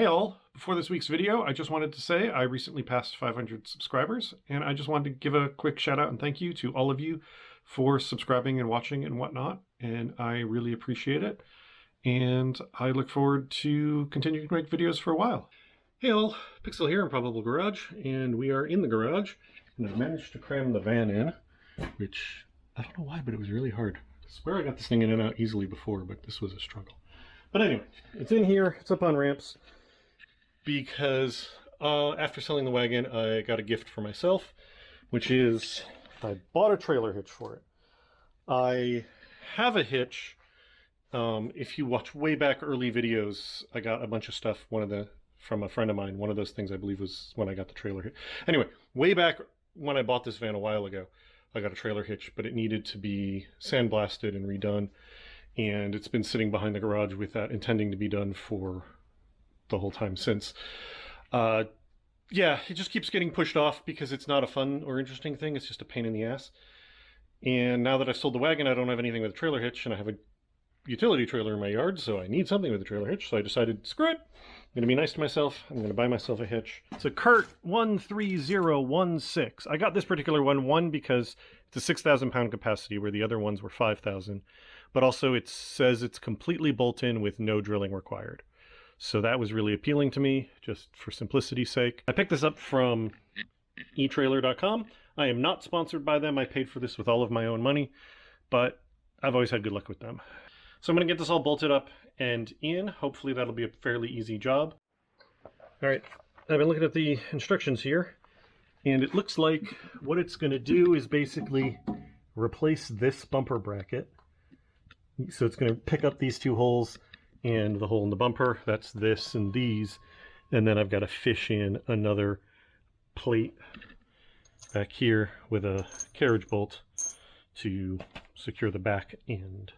Hey all, before this week's video, I just wanted to say I recently passed 500 subscribers, and I just wanted to give a quick shout out and thank you to all of you for subscribing and watching and whatnot, and I really appreciate it, and I look forward to continuing to make videos for a while. Hey all, Pixel here in Probable Garage, and we are in the garage, and I've managed to cram the van in, which, I don't know why, but it was really hard. I swear I got this thing in and out easily before, but this was a struggle. But anyway, it's in here, it's up on ramps, because after selling the wagon, I got a gift for myself, which is I bought a trailer hitch for it. I have a hitch. If you watch way back early videos, I got a bunch of stuff, from a friend of mine. One of those things I believe was when I got the trailer hitch. Anyway, way back when I bought this van a while ago, I got a trailer hitch, but it needed to be sandblasted and redone. And it's been sitting behind the garage with that intending to be done for the whole time since. Yeah, it just keeps getting pushed off because it's not a fun or interesting thing. It's just a pain in the ass. And now that I've sold the wagon, I don't have anything with a trailer hitch, and I have a utility trailer in my yard, so I need something with a trailer hitch. So I decided, screw it. I'm going to be nice to myself. I'm going to buy myself a hitch. It's a Kurt 13016. I got this particular one because it's a 6,000 pound capacity where the other ones were 5,000. But also it says it's completely bolt-in with no drilling required. So that was really appealing to me, just for simplicity's sake. I picked this up from eTrailer.com. I am not sponsored by them. I paid for this with all of my own money, but I've always had good luck with them. So I'm going to get this all bolted up and in. Hopefully that'll be a fairly easy job. All right, I've been looking at the instructions here, and it looks like what it's going to do is basically replace this bumper bracket. So it's going to pick up these two holes and the hole in the bumper. That's this and these. And then I've got to fish in another plate back here with a carriage bolt to secure the back end.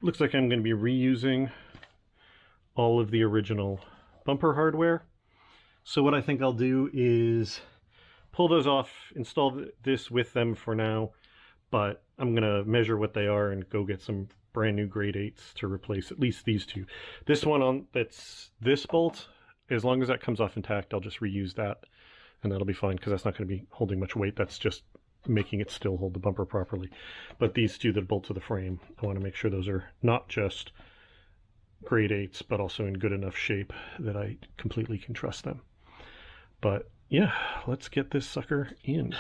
Looks like I'm going to be reusing all of the original bumper hardware. So what I think I'll do is pull those off, install this with them for now, but I'm going to measure what they are and go get some brand new grade 8s to replace at least these two. This one that's this bolt, as long as that comes off intact, I'll just reuse that, and that'll be fine because that's not going to be holding much weight. That's just making it still hold the bumper properly. But these two that bolt to the frame, I want to make sure those are not just grade 8s, but also in good enough shape that I completely can trust them. But yeah, let's get this sucker in.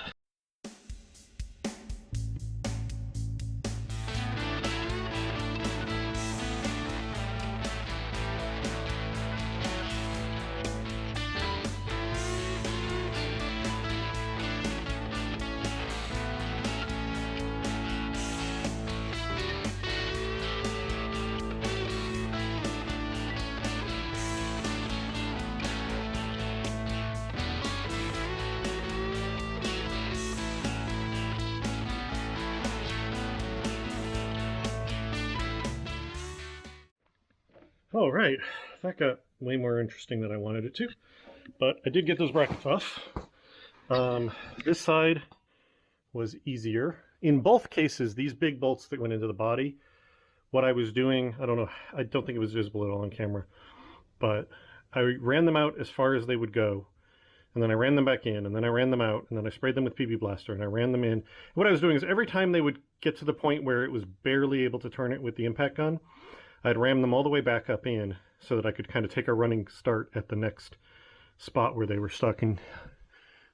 All right, that got way more interesting than I wanted it to, but I did get those brackets off. This side was easier. In both cases, these big bolts that went into the body, what I was doing, I don't know, I don't think it was visible at all on camera, but I ran them out as far as they would go, and then I ran them back in, and then I ran them out, and then I sprayed them with PB Blaster, and I ran them in. And what I was doing is every time they would get to the point where it was barely able to turn it with the impact gun, I'd ram them all the way back up in so that I could kind of take a running start at the next spot where they were stuck. And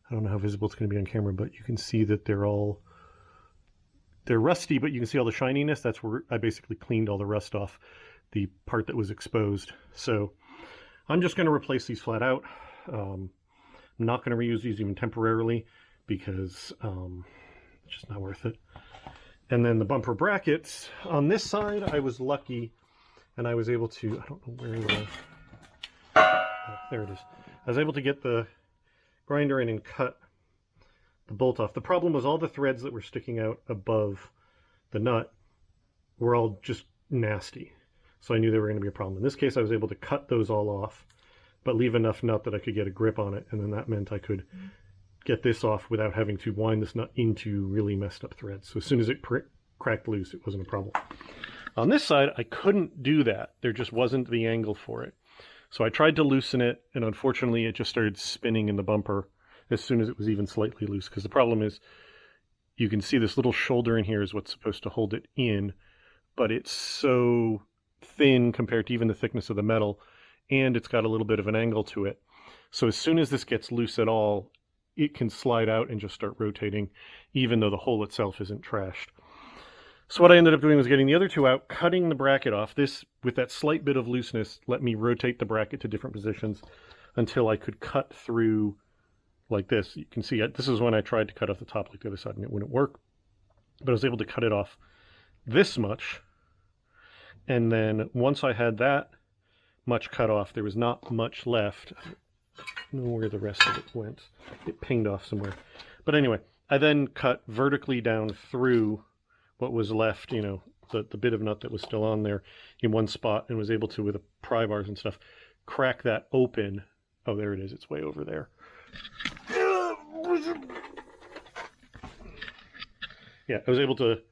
I don't know how visible it's going to be on camera, but you can see that they're rusty, but you can see all the shininess. That's where I basically cleaned all the rust off the part that was exposed. So I'm just going to replace these flat out. I'm not going to reuse these even temporarily because it's just not worth it. And then the bumper brackets on this side, I was lucky. And I was able to, I don't know where it was. Oh, there it is. I was able to get the grinder in and cut the bolt off. The problem was all the threads that were sticking out above the nut were all just nasty. So I knew they were going to be a problem. In this case, I was able to cut those all off, but leave enough nut that I could get a grip on it. And then that meant I could get this off without having to wind this nut into really messed up threads. So as soon as it cracked loose, it wasn't a problem. On this side, I couldn't do that. There just wasn't the angle for it. So I tried to loosen it, and unfortunately it just started spinning in the bumper as soon as it was even slightly loose, because the problem is you can see this little shoulder in here is what's supposed to hold it in, but it's so thin compared to even the thickness of the metal, and it's got a little bit of an angle to it. So as soon as this gets loose at all, it can slide out and just start rotating, even though the hole itself isn't trashed. So what I ended up doing was getting the other two out, cutting the bracket off. This, with that slight bit of looseness, let me rotate the bracket to different positions until I could cut through like this. You can see this is when I tried to cut off the top like the other side and it wouldn't work. But I was able to cut it off this much. And then once I had that much cut off, there was not much left. I don't know where the rest of it went. It pinged off somewhere. But anyway, I then cut vertically down through what was left, you know, the bit of nut that was still on there in one spot, and was able to, with the pry bars and stuff, crack that open. Oh, there it is. It's way over there. Yeah, I was able to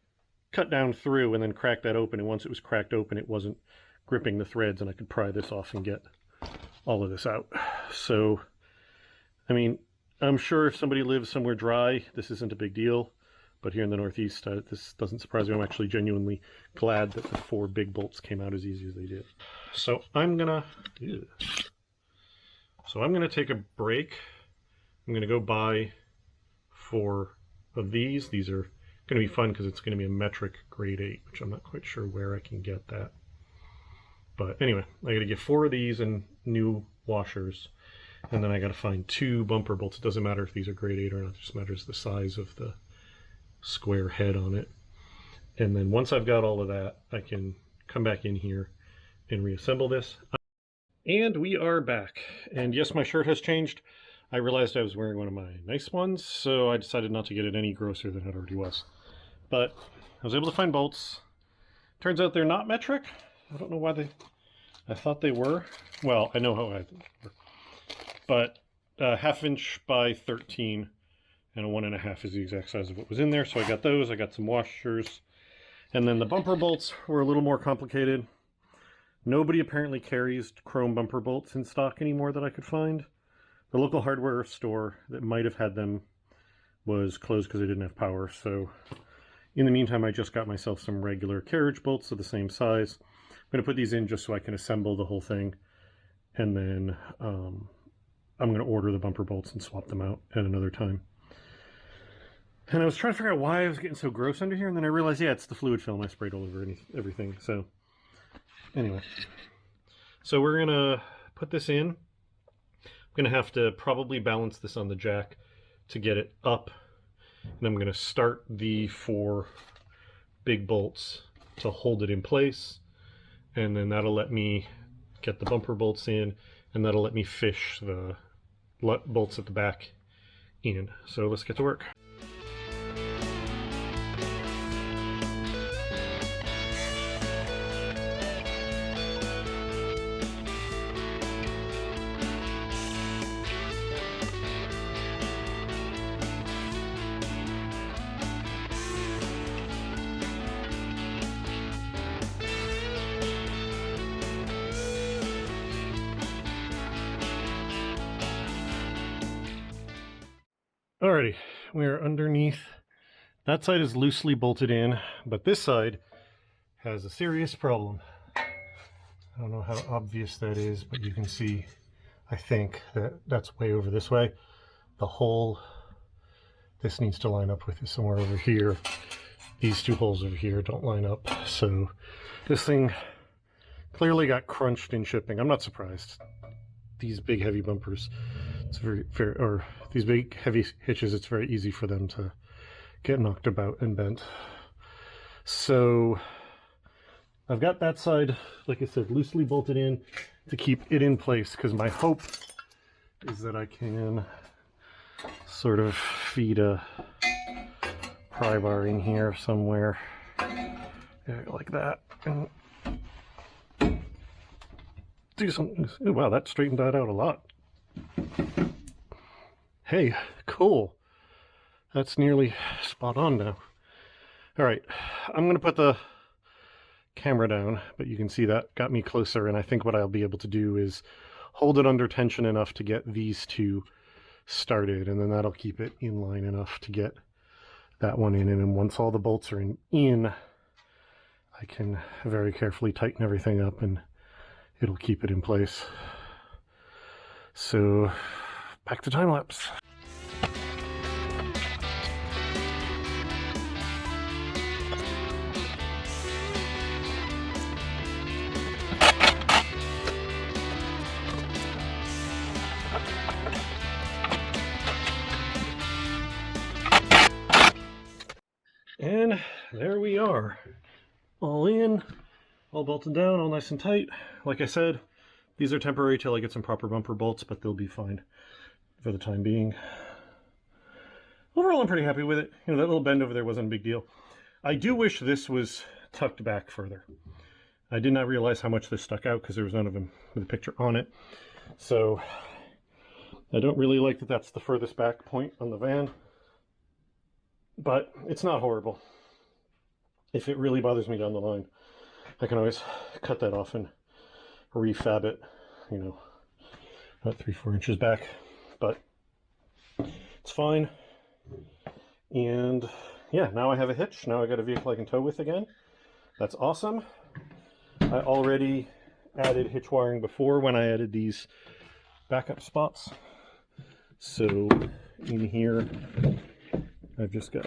cut down through and then crack that open, and once it was cracked open, it wasn't gripping the threads, and I could pry this off and get all of this out. So, I mean, I'm sure if somebody lives somewhere dry, this isn't a big deal. But here in the Northeast, this doesn't surprise me. I'm actually genuinely glad that the 4 big bolts came out as easy as they did. So I'm gonna take a break. I'm gonna go buy 4 of these. These are gonna be fun because it's gonna be a metric grade 8, which I'm not quite sure where I can get that. But anyway, I gotta get 4 of these and new washers. And then I gotta find 2 bumper bolts. It doesn't matter if these are grade 8 or not, it just matters the size of the square head on it. And then once I've got all of that, I can come back in here and reassemble this. And we are back. And yes, my shirt has changed. I realized I was wearing one of my nice ones, so I decided not to get it any grosser than it already was. But I was able to find bolts. Turns out they're not metric. I don't know why I thought they were. Well, I know how I think they were. But 1/2 inch by 13. And a 1.5 is the exact size of what was in there. So I got those. I got some washers. And then the bumper bolts were a little more complicated. Nobody apparently carries chrome bumper bolts in stock anymore that I could find. The local hardware store that might have had them was closed because they didn't have power. So in the meantime, I just got myself some regular carriage bolts of the same size. I'm going to put these in just so I can assemble the whole thing. And then I'm going to order the bumper bolts and swap them out at another time. And I was trying to figure out why I was getting so gross under here, and then I realized, yeah, it's the fluid film I sprayed all over everything. So, anyway. So we're going to put this in. I'm going to have to probably balance this on the jack to get it up. And I'm going to start the 4 big bolts to hold it in place. And then that'll let me get the bumper bolts in, and that'll let me fish the bolts at the back in. So let's get to work. Alrighty, we are underneath. That side is loosely bolted in, but this side has a serious problem. I don't know how obvious that is, but you can see, I think, that that's way over this way. The hole this needs to line up with is somewhere over here. These 2 holes over here don't line up, so this thing clearly got crunched in shipping. I'm not surprised. These big heavy bumpers, it's or these big heavy hitches, it's very easy for them to get knocked about and bent. So I've got that side, like I said, loosely bolted in to keep it in place, because my hope is that I can sort of feed a pry bar in here somewhere, like that, and do something. Oh, wow, that straightened that out a lot. Hey, cool. That's nearly spot on now. All right, I'm going to put the camera down, but you can see that got me closer, and I think what I'll be able to do is hold it under tension enough to get these two started, and then that'll keep it in line enough to get that one in. And then once all the bolts are in, I can very carefully tighten everything up and it'll keep it in place. So back to time lapse. And there we are, all in, all bolted down, all nice and tight. Like I said, these are temporary till I get some proper bumper bolts, but they'll be fine for the time being. Overall, I'm pretty happy with it. You know, that little bend over there wasn't a big deal. I do wish this was tucked back further. I did not realize how much this stuck out because there was none of them with a picture on it. So I don't really like that that's the furthest back point on the van. But it's not horrible. If it really bothers me down the line, I can always cut that off and refab it, you know, about 3-4 inches back. But it's fine. And yeah, now I have a hitch. Now I got a vehicle I can tow with again. That's awesome. I already added hitch wiring before when I added these backup spots. So in here, I've just got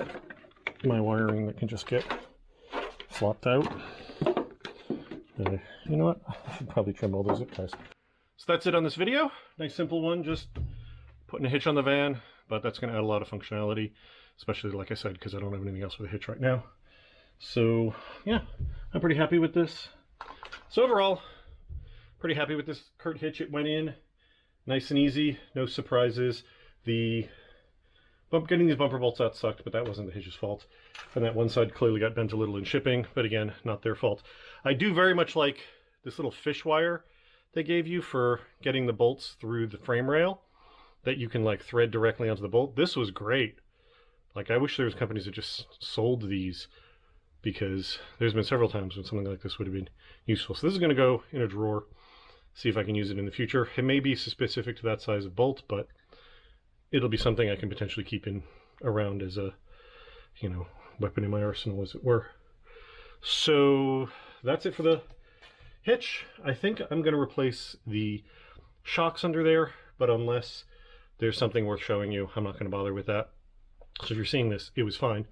my wiring that can just get flopped out. You know what? I should probably trim all those zip ties. So that's it on this video. Nice simple one, just putting a hitch on the van, but that's going to add a lot of functionality, especially like I said, because I don't have anything else with a hitch right now. So yeah, I'm pretty happy with this. So overall, pretty happy with this Kurt hitch. It went in nice and easy, no surprises. Getting these bumper bolts out sucked, but that wasn't the hitch's fault. And that one side clearly got bent a little in shipping, but again, not their fault. I do very much like this little fish wire they gave you for getting the bolts through the frame rail that you can like thread directly onto the bolt. This was great. Like, I wish there was companies that just sold these, because there's been several times when something like this would have been useful. So this is going to go in a drawer, see if I can use it in the future. It may be specific to that size of bolt, but it'll be something I can potentially keep around as a, you know, weapon in my arsenal, as it were. So that's it for the hitch. I think I'm going to replace the shocks under there, but unless there's something worth showing you, I'm not going to bother with that. So if you're seeing this, it was fine.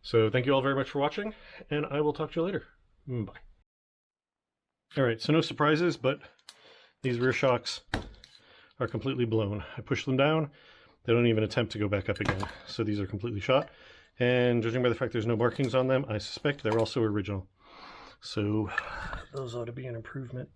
So thank you all very much for watching, and I will talk to you later. Bye. All right, so no surprises, but these rear shocks are completely blown. I pushed them down. They don't even attempt to go back up again. So these are completely shot. And judging by the fact there's no markings on them, I suspect they're also original. So those ought to be an improvement.